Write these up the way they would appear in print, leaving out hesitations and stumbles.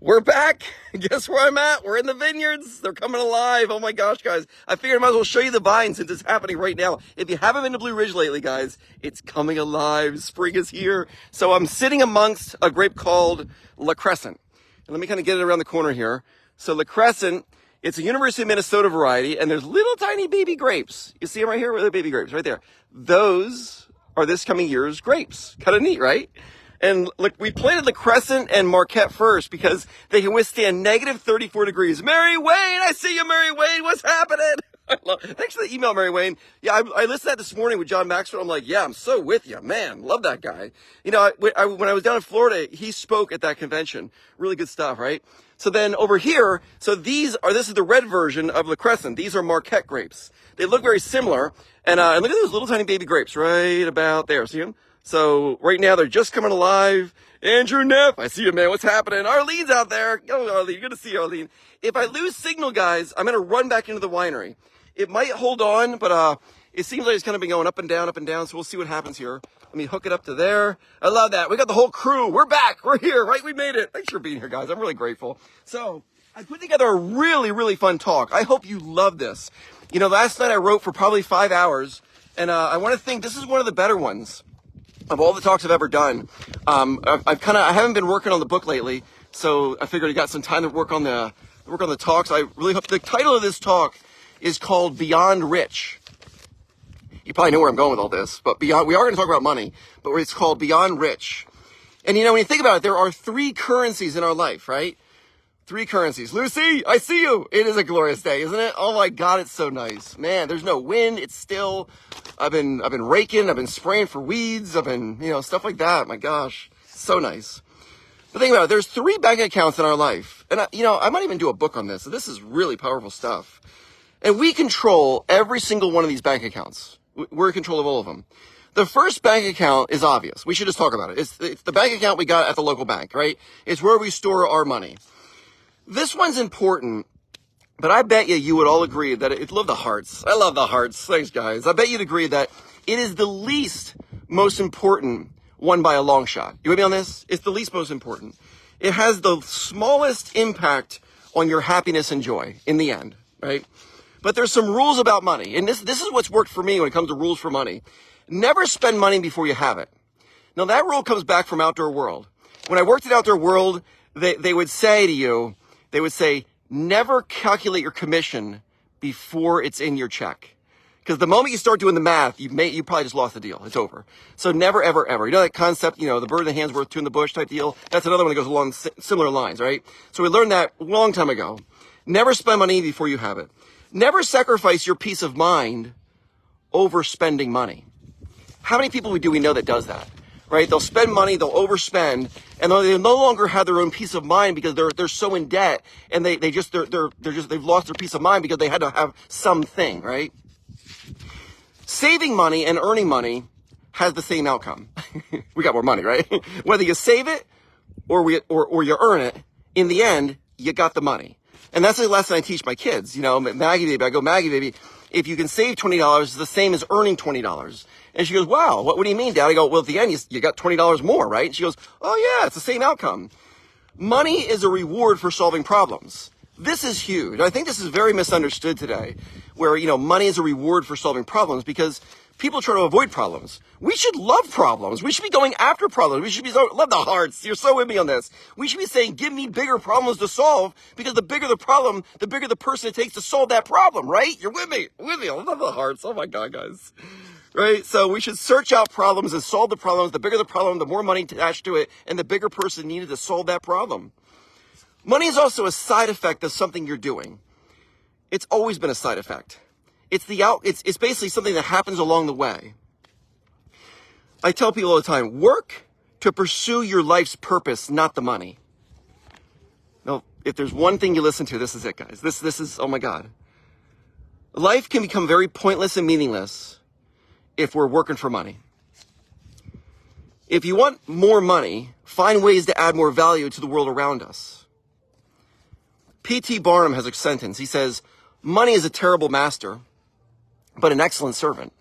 We're back. Guess where I'm at? We're in the vineyards. They're coming alive. Oh my gosh, guys. I figured I might as well show you the vine since it's happening right now. If you haven't been to Blue Ridge lately, guys, it's coming alive. Spring is here. So I'm sitting amongst a grape called La Crescent. And let me kind of get it around the corner here. So La Crescent, it's a University of Minnesota variety, and there's little tiny baby grapes. You see them right here? Where are the baby grapes? Right there. Those are this coming year's grapes. Kind of neat, right? And look, we planted La Crescent and Marquette first because they can withstand negative 34 degrees. Mary Wayne, I see you, Mary Wayne. What's happening? Thanks for the email, Mary Wayne. Yeah, I listened to that this morning with John Maxwell. I'm like, yeah, I'm so with you. Man, love that guy. You know, when I was down in Florida, he spoke at that convention. Really good stuff, right? So then over here, this is the red version of La Crescent. These are Marquette grapes. They look very similar. And look at those little tiny baby grapes right about there. See them? So right now they're just coming alive. Andrew Neff, I see you, man. What's happening? Arlene's out there. Oh, Arlene, good to see you, Arlene. If I lose signal, guys, I'm going to run back into the winery. It might hold on, but it seems like it's kind of been going up and down, so we'll see what happens here. Let me hook it up to there. I love that. We got the whole crew. We're back. We're here, right? We made it. Thanks for being here, guys. I'm really grateful. So I put together a really, really fun talk. I hope you love this. You know, last night I wrote for probably 5 hours, and I want to think this is one of the better ones of all the talks I've ever done. I haven't been working on the book lately, so I figured I got some time to work on the talks. I really hope the title of this talk is called Beyond Rich. You probably know where I'm going with all this, but we are going to talk about money, but it's called Beyond Rich. And you know, when you think about it, there are 3 currencies in our life, right? 3 currencies. Lucy, I see you. It is a glorious day, isn't it? Oh my God, it's so nice. Man, there's no wind. It's still. I've been raking. I've been spraying for weeds. I've been, stuff like that. My gosh, so nice. But think about it. There's 3 bank accounts in our life, and I might even do a book on this. So this is really powerful stuff. And we control every single one of these bank accounts. We're in control of all of them. The first bank account is obvious. We should just talk about it. It's the bank account we got at the local bank, right? It's where we store our money. This one's important, but I bet you would all agree that it love the hearts. I love the hearts. Thanks, guys. I bet you'd agree that it is the least most important one by a long shot. You with me on this? It's the least most important. It has the smallest impact on your happiness and joy in the end, right? But there's some rules about money, and this is what's worked for me when it comes to rules for money. Never spend money before you have it. Now, that rule comes back from Outdoor World. When I worked at Outdoor World, they would say to you, never calculate your commission before it's in your check. Because the moment you start doing the math, you probably just lost the deal. It's over. So never, ever, ever. You know that concept, the bird in the hand's worth 2 in the bush type deal? That's another one that goes along similar lines, right? So we learned that a long time ago. Never spend money before you have it. Never sacrifice your peace of mind over spending money. How many people do we know that does that? Right? They'll spend money, they'll overspend, and they no longer have their own peace of mind because they're so in debt, and they've lost their peace of mind because they had to have something, right? Saving money and earning money has the same outcome. We got more money, right? Whether you save it or you earn it, in the end, you got the money. And that's the lesson I teach my kids. Maggie baby, I go, Maggie baby, if you can save $20, it's the same as earning $20. And she goes, wow, what do you mean, Dad? I go, well, at the end, you got $20 more, right? And she goes, oh yeah, it's the same outcome. Money is a reward for solving problems. This is huge. I think this is very misunderstood today, where, money is a reward for solving problems because people try to avoid problems. We should love problems. We should be going after problems. We should be love the hearts. You're so with me on this. We should be saying, give me bigger problems to solve, because the bigger the problem, the bigger the person it takes to solve that problem, right? You're with me. I love the hearts. Oh my God, guys. Right? So we should search out problems and solve the problems. The bigger the problem, the more money attached to it, and the bigger person needed to solve that problem. Money is also a side effect of something you're doing. It's always been a side effect. It's basically something that happens along the way. I tell people all the time, work to pursue your life's purpose, not the money. Now, if there's one thing you listen to, this is it, guys. This is, oh my God. Life can become very pointless and meaningless if we're working for money. If you want more money, find ways to add more value to the world around us. P.T. Barnum has a sentence. He says, money is a terrible master, but an excellent servant.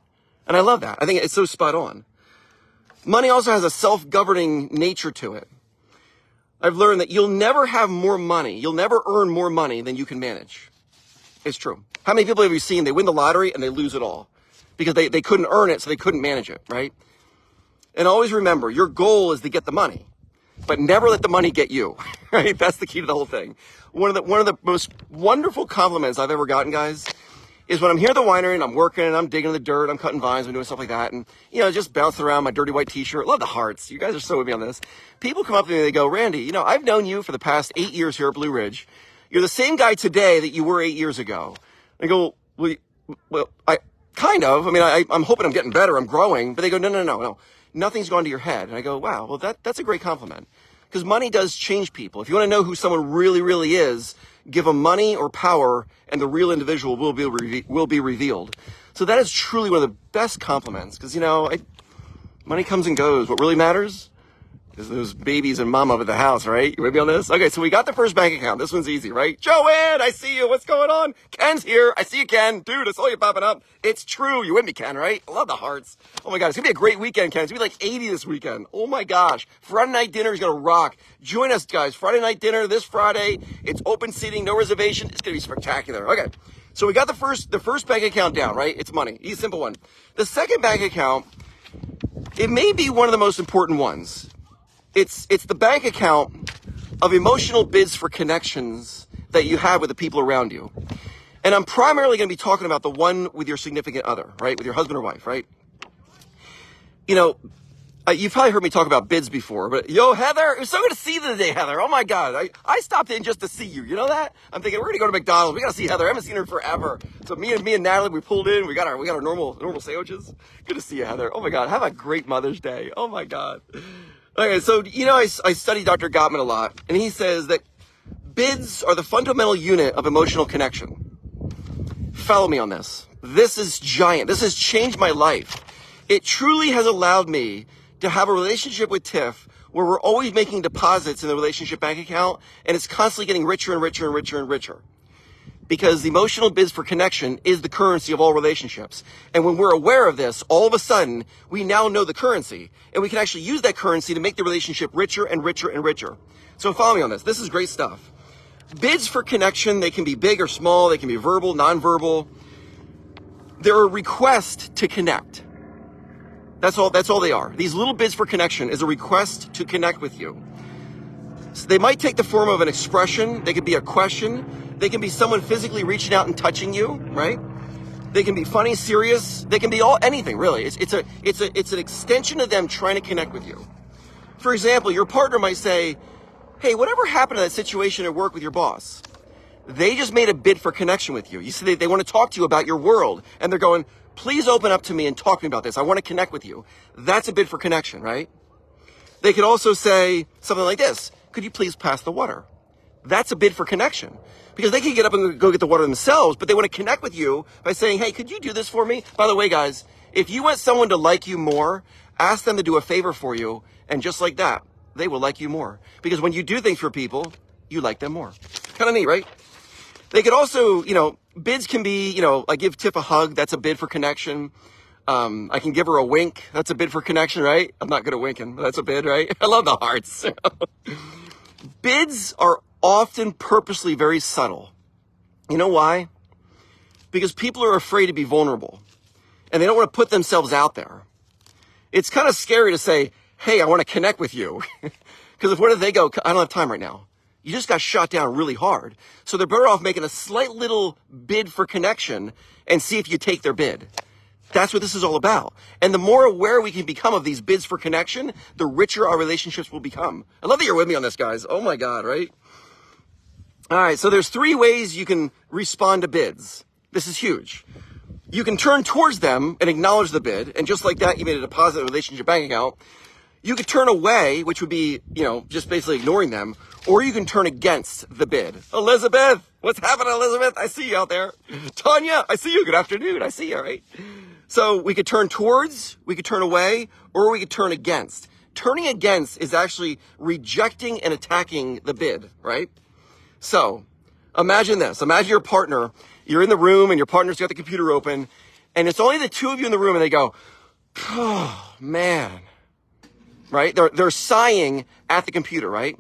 And I love that. I think it's so spot on. Money also has a self-governing nature to it. I've learned that you'll never have more money. You'll never earn more money than you can manage. It's true. How many people have you seen, they win the lottery and they lose it all because they couldn't earn it, so they couldn't manage it, right? And always remember, your goal is to get the money, but never let the money get you, right? That's the key to the whole thing. One of the most wonderful compliments I've ever gotten, guys, is when I'm here at the winery and I'm working and I'm digging in the dirt, I'm cutting vines, I'm doing stuff like that, and, just bouncing around my dirty white t-shirt. Love the hearts. You guys are so with me on this. People come up to me and they go, Randy, I've known you for the past 8 years here at Blue Ridge. You're the same guy today that you were 8 years ago. I go, well, I kind of. I mean, I'm hoping I'm getting better. I'm growing. But they go, no. Nothing's gone to your head. And I go, wow, well, that's a great compliment. Because money does change people. If you want to know who someone really, really is, give them money or power, and the real individual will be revealed. So that is truly one of the best compliments. Because, money comes and goes. What really matters is those babies and mama at the house, right? You with me on this? Okay, so we got the first bank account. This one's easy, right? Joanne, I see you. What's going on? Ken's here. I see you, Ken. Dude, I saw you popping up. It's true. You with me, Ken, right? I love the hearts. Oh my God, it's gonna be a great weekend, Ken. It's gonna be like 80 this weekend. Oh my gosh. Friday night dinner is gonna rock. Join us, guys. Friday night dinner this Friday. It's open seating, no reservation. It's gonna be spectacular. Okay, so we got the first bank account down, right? It's money. Easy, simple one. The second bank account, it may be one of the most important ones. It's the bank account of emotional bids for connections that you have with the people around you. And I'm primarily going to be talking about the one with your significant other, right? With your husband or wife, right? You've probably heard me talk about bids before, but yo, Heather, it was so good to see you today, Heather. Oh my God. I stopped in just to see you. You know that? I'm thinking, we're going to go to McDonald's. We got to see Heather. I haven't seen her forever. So me and Natalie, we pulled in. We got our normal sandwiches. Good to see you, Heather. Oh my God. Have a great Mother's Day. Oh my God. Okay, so, I study Dr. Gottman a lot, and he says that bids are the fundamental unit of emotional connection. Follow me on this. This is giant. This has changed my life. It truly has allowed me to have a relationship with Tiff where we're always making deposits in the relationship bank account, and it's constantly getting richer and richer and richer and richer. Because the emotional bids for connection is the currency of all relationships. And when we're aware of this, all of a sudden, we now know the currency. And we can actually use that currency to make the relationship richer and richer and richer. So follow me on this. This is great stuff. Bids for connection, they can be big or small. They can be verbal, nonverbal. They're a request to connect. That's all they are. These little bids for connection is a request to connect with you. So they might take the form of an expression. They could be a question. They can be someone physically reaching out and touching you, right? They can be funny, serious. They can be anything, really. It's an extension of them trying to connect with you. For example, your partner might say, hey, whatever happened to that situation at work with your boss? They just made a bid for connection with you. You see, they want to talk to you about your world. And they're going, please open up to me and talk to me about this. I want to connect with you. That's a bid for connection, right? They could also say something like this. Could you please pass the water? That's a bid for connection. Because they can get up and go get the water themselves, but they want to connect with you by saying, hey, could you do this for me? By the way, guys, if you want someone to like you more, ask them to do a favor for you. And just like that, they will like you more. Because when you do things for people, you like them more. Kind of neat, right? They could also, bids can be, I give Tiff a hug. That's a bid for connection. I can give her a wink. That's a bid for connection, right? I'm not good at winking, but that's a bid, right? I love the hearts. Bids are often purposely very subtle. You know why? Because people are afraid to be vulnerable and they don't want to put themselves out there. It's kind of scary to say, hey, I want to connect with you. Because what if they go, I don't have time right now. You just got shot down really hard. So they're better off making a slight little bid for connection and see if you take their bid. That's what this is all about. And the more aware we can become of these bids for connection, the richer our relationships will become. I love that you're with me on this, guys. Oh my God, right? All right, so there's 3 ways you can respond to bids. This is huge. You can turn towards them and acknowledge the bid, and just like that, you made a deposit in a relationship bank account. You could turn away, which would be, just basically ignoring them, or you can turn against the bid. Elizabeth, what's happening, Elizabeth? I see you out there. Tanya, I see you. Good afternoon. I see you, right? So we could turn towards, we could turn away, or we could turn against. Turning against is actually rejecting and attacking the bid, right? So imagine this. Imagine your partner. You're in the room and your partner's got the computer open and it's only the 2 of you in the room and they go, oh man, right? They're sighing at the computer, right?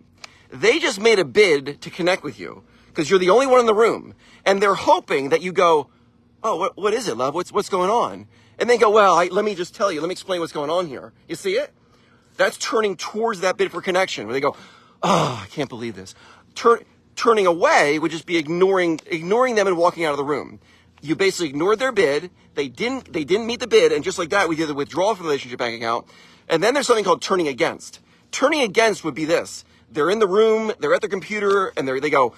They just made a bid to connect with you because you're the only one in the room. And they're hoping that you go, oh, what is it, love? What's going on? And they go, well, let me just tell you. Let me explain what's going on here. You see it? That's turning towards that bid for connection where they go, oh, I can't believe this. Turning away would just be ignoring them and walking out of the room. You basically ignored their bid. They didn't meet the bid. And just like that, we did the withdrawal from the relationship bank account. And then there's something called turning against. Turning against would be this. They're in the room, they're at their computer, and they go,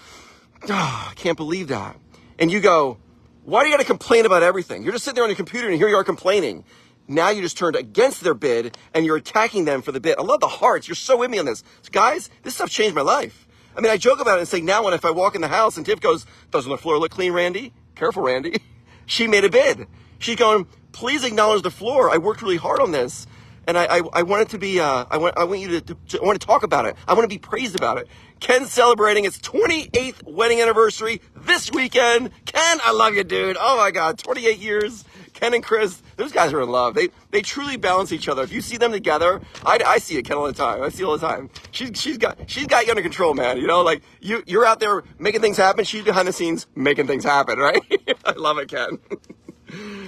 oh, I can't believe that. And you go, why do you got to complain about everything? You're just sitting there on your computer and here you are complaining. Now you just turned against their bid and you're attacking them for the bid. I love the hearts. You're so with me on this. So guys, this stuff changed my life. I mean, I joke about it and say now if I walk in the house and Tiff goes, doesn't the floor look clean, Randy? Careful, Randy. She made a bid. She's going, please acknowledge the floor. I worked really hard on this. And I want it to be, I want you to I want to talk about it. I want to be praised about it. Ken's celebrating its 28th wedding anniversary this weekend. Ken, I love you, dude. Oh my God, 28 years. Ken and Chris, those guys are in love. They truly balance each other. If you see them together, I see it, Ken, all the time. I see it all the time. She's got you under control, man. You know, like you're out there making things happen. She's behind the scenes making things happen, right? I love it, Ken.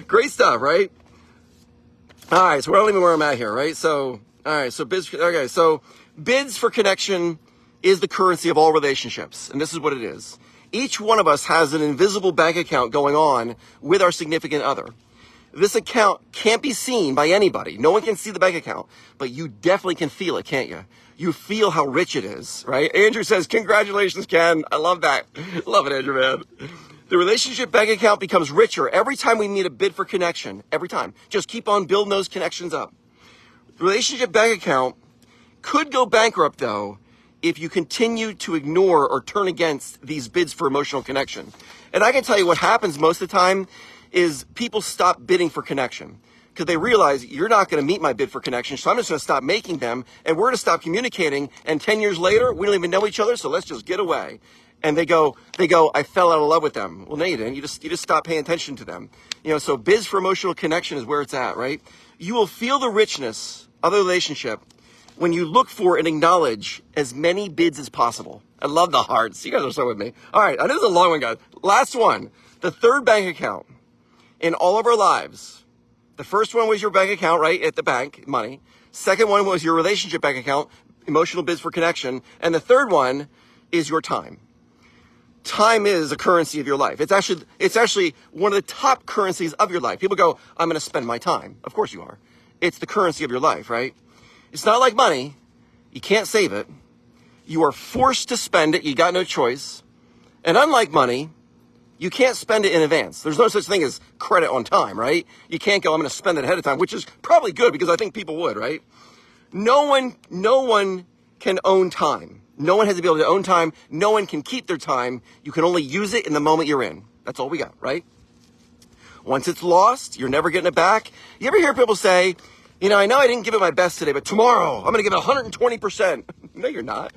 Great stuff, right? All right, so we're not even where I'm at here, right? So, all right, so bids for connection is the currency of all relationships, and this is what it is. Each one of us has an invisible bank account going on with our significant other. This account can't be seen by anybody. No one can see the bank account, but you definitely can feel it, can't you? You feel how rich it is, right? Andrew says, congratulations, Ken. I love that. Love it, Andrew, man. The relationship bank account becomes richer every time we meet a bid for connection. Every time. Just keep on building those connections up. The relationship bank account could go bankrupt, though, if you continue to ignore or turn against these bids for emotional connection. And I can tell you what happens most of the time is people stop bidding for connection because they realize you're not going to meet my bid for connection, so I'm just going to stop making them, and we're going to stop communicating, and 10 years later, we don't even know each other, so let's just get away. And they go, I fell out of love with them. Well, no, you didn't. You just stopped paying attention to them. You know, so bids for emotional connection is where it's at, right? You will feel the richness of the relationship when you look for and acknowledge as many bids as possible. I love the hearts. You guys are so with me. All right, this is a long one, guys. Last one, the third bank account in all of our lives. The first one was your bank account, right, at the bank, money. Second one was your relationship bank account, emotional bids for connection. And the third one is your time. Time is a currency of your life. It's actually one of the top currencies of your life. People go, I'm going to spend my time. Of course you are. It's the currency of your life, right? It's not like money. You can't save it. You are forced to spend it. You got no choice. And unlike money, you can't spend it in advance. There's no such thing as credit on time, right? You can't go, I'm going to spend it ahead of time, which is probably good because I think people would, right? No one can own time. No one has to be able to own time. No one can keep their time. You can only use it in the moment you're in. That's all we got, right? Once it's lost, you're never getting it back. You ever hear people say, you know I didn't give it my best today, but tomorrow I'm going to give it 120%. No, you're not.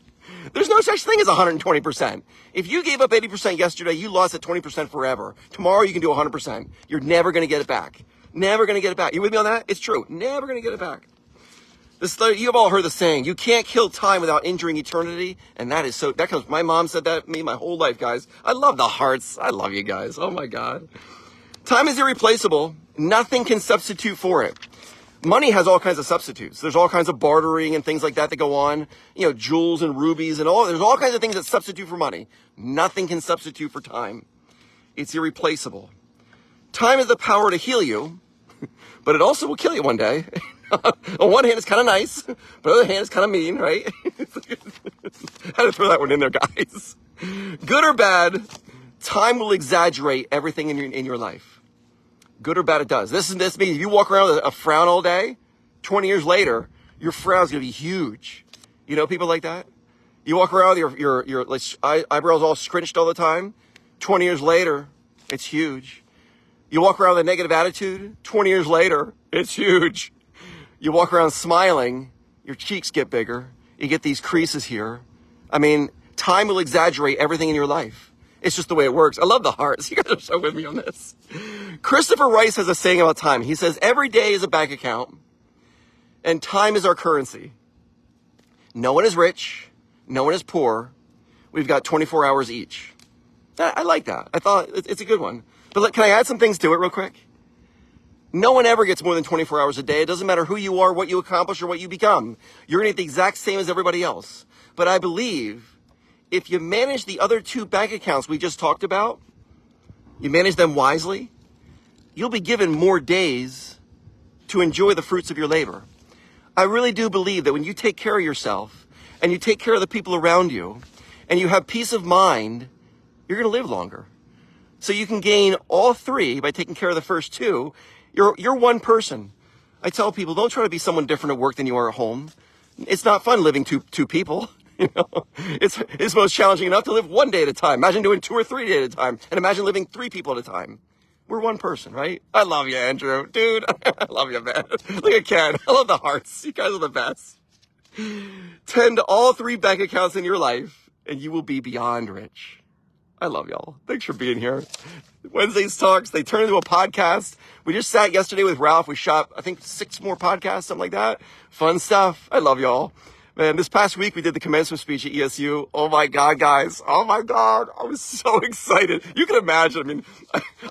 There's no such thing as 120%. If you gave up 80% yesterday, you lost at 20% forever. Tomorrow you can do 100%. You're never going to get it back. Never going to get it back. You with me on that? It's true. Never going to get it back. You've all heard the saying, you can't kill time without injuring eternity. And my mom said that to me my whole life, guys. I love the hearts. I love you guys. Oh my God. Time is irreplaceable. Nothing can substitute for it. Money has all kinds of substitutes. There's all kinds of bartering and things like that go on. You know, jewels and rubies and there's all kinds of things that substitute for money. Nothing can substitute for time. It's irreplaceable. Time has the power to heal you, but it also will kill you one day. On one hand, it's kind of nice, but on the other hand, it's kind of mean, right? I had to throw that one in there, guys. Good or bad, time will exaggerate everything in your life. Good or bad, it does. This means if you walk around with a frown all day, 20 years later, your frown's going to be huge. You know people like that? You walk around with your eyebrows all scrunched all the time, 20 years later, it's huge. You walk around with a negative attitude, 20 years later, it's huge. You walk around smiling, your cheeks get bigger. You get these creases here. I mean, time will exaggerate everything in your life. It's just the way it works. I love the hearts. You guys are so with me on this. Christopher Rice has a saying about time. He says, every day is a bank account, and time is our currency. No one is rich. No one is poor. We've got 24 hours each. I like that. I thought it's a good one. But look, can I add some things to it real quick? No one ever gets more than 24 hours a day. It doesn't matter who you are, what you accomplish, or what you become. You're going to get the exact same as everybody else. But I believe if you manage the other 2 bank accounts we just talked about, you manage them wisely, you'll be given more days to enjoy the fruits of your labor. I really do believe that when you take care of yourself and you take care of the people around you and you have peace of mind, you're going to live longer. So you can gain all 3 by taking care of the first 2. You're one person. I tell people, don't try to be someone different at work than you are at home. It's not fun living two people. You know, it's most challenging enough to live 1 day at a time. Imagine doing 2 or 3 days at a time, and imagine living 3 people at a time. We're one person, right? I love you, Andrew. Dude, I love you, man. Look at Ken. I love the hearts. You guys are the best. Tend all 3 bank accounts in your life, and you will be beyond rich. I love y'all. Thanks for being here. Wednesday's talks, they turn into a podcast. We just sat yesterday with Ralph. We shot, I think, 6 more podcasts, something like that. Fun stuff. I love y'all. Man, this past week we did the commencement speech at ESU. Oh my God, guys. Oh my God. I was so excited. You can imagine. I mean,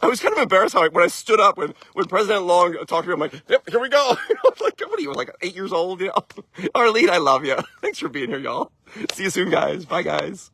I was kind of embarrassed when I stood up when President Long talked to me. I'm like, yep, here we go. Like, what are you, like 8 years old? You know? Arlene, I love you. Thanks for being here, y'all. See you soon, guys. Bye, guys.